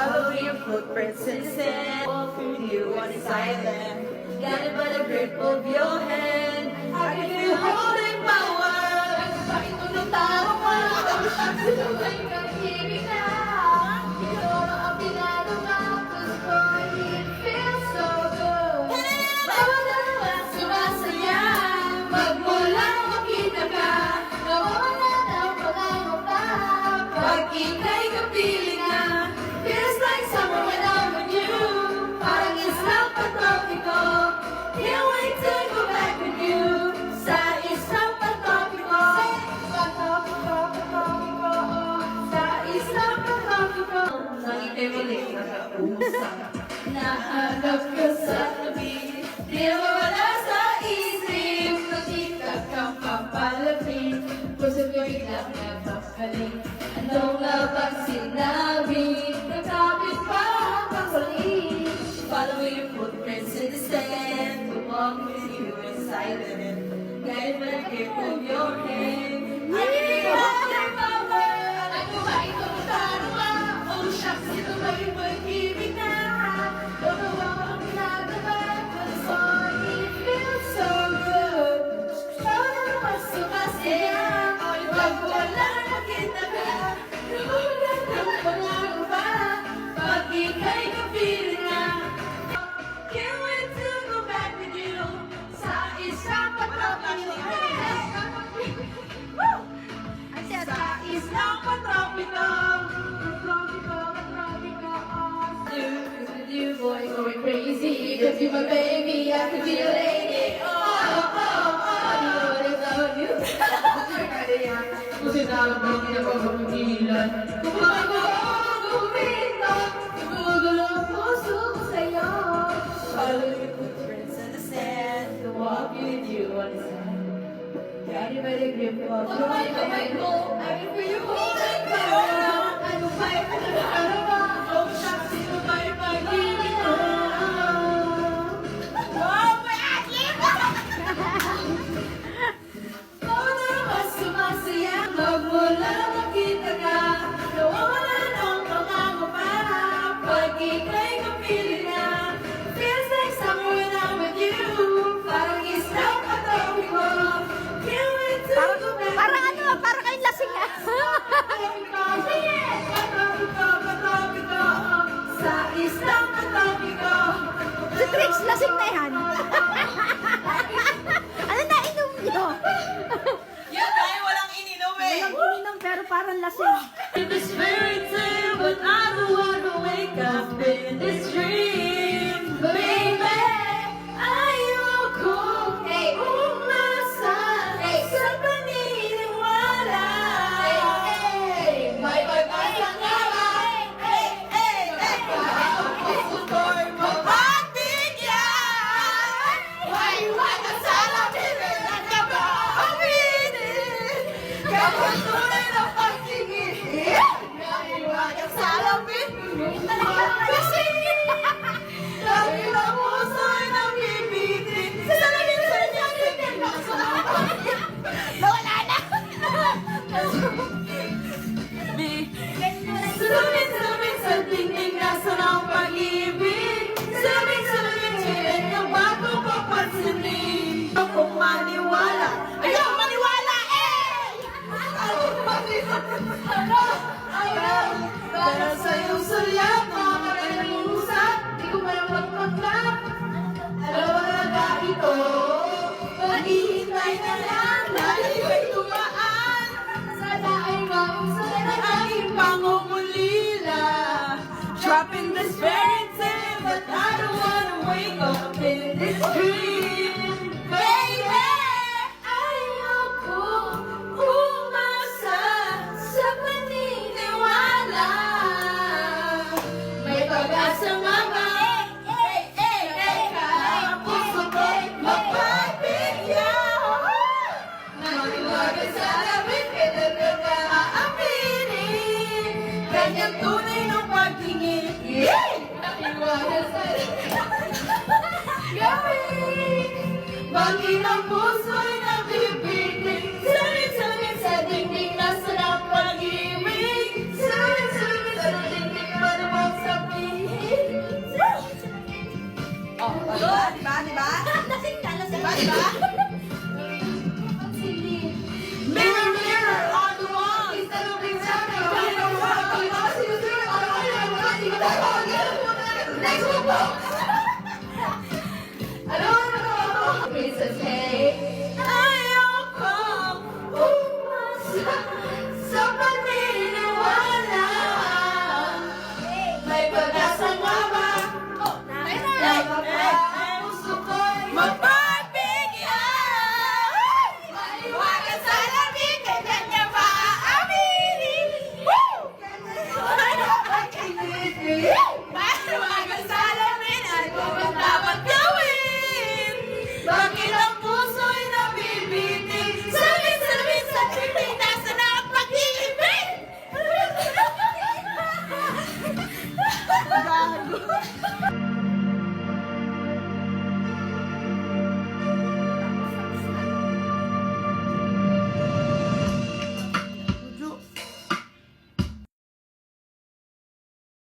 Follow your footprints in the sand. Walk with you on his island. Guided by the grip of your hand. I can feel holding my world. Bakit tulong tao pa? Sabay kang-ibig na. Ikaw ang pinalunga. Cause boy, it feels so good. Bawat naman sumasaya. Magmula makita ka. Nawawala ng pangangamba. Pag ika'y kapiling na. Feels like summer when I'm with you. Parang isang patropiko. Can't wait to go back with you. Sa isang patropiko. Sa isang patropiko. Nang ika'y muli nakaumusap. Nahanap ka sa tabi. Di mawala sa isip. Nakita kang papalapit. Puso ko biglang napapaling. Anong labang sinabi? Nakapit pa ang huli. Follow your footprints in the sand. To walk with you in silence. Guide by the grip of your hand. I need you all my world. Ano ba ito matarunga? Oh shucks, ito ba'y pag-ibig na? Gagawa ang ginagawa. Cause boy, it feels so good. Para naman sumasaya. Pag wala nakita ka. Nawala ng pangangamba. Pag ika'y kapiling na. Can't wait to go back with you. Sa isang patropiko. Sa isang patropiko. With you, boy, going crazy. Cause you're my baby, I could be your lady. Oh, oh, oh, oh. I love you. Kung sinabang niya pa mapigilan. Gumugulo ang puso ko sa'yo. Follow your footprints in the sand. To walk with you on the sand. Guided by the grip of your hand. I can feel you holding my hand. Ano ba'y panadarama? Oh shucks, ito ba'y pag-ibig na? Wow, may athlete! Bawat naman sumasaya. Magmula makita ka. Nawawala ng pangangamba. Pag ika'y kapiling na. Feels like summer when I'm with you. Parang isang patropiko. Can't wait to go back. Parang ano, parang kayong lasing ah. Patropiko. Sa isang patropiko. Si Trix, lasing na yan. Ano na inom nyo? Yan tayo walang ininom eh. Walang ininom pero parang lasing. In this fairy tale, but I don't wanna wake up in this dream, baby. Ayoko umasa sa paniniwala. May pag-asa nga ba? Puso ko'y mapagbigyan. May iwanan sa lamin na ba aminin? Kapag tunay na pagtingin. Naiwanan sa lamin. Kasi dahil ang puso'y nabibitin. Sa langit sa niyang nawala na. Salamin sa tingin nasa ng pag-ibig. Salamin tingin ng bago papansinin. Kung maniwala, ayaw maniwala ayaw. Para sa iyong sulyap, mga kailang usap, di ko pa naman magpagkak. Dalawa na ito, maghihintay na lang na ika'y tumaan. Sana ay mausap na aking pangungulila. Dropping this fairy tale, but I don't wanna wake up in this dream. Baby, ayoko umasa sa paniniwala. May pag-asa mga ang puso ko'y mapagbigyan. Maniwala sa lamin, kailan ka aaminin. Kanyang tunay ng pagtingin. Maniwala sa lamin. Bangin ang puso'y nabibitin. Salit-salit sa dingding nasa ng pag-ibig. Salit-salit sa dingding manamang sa Diba?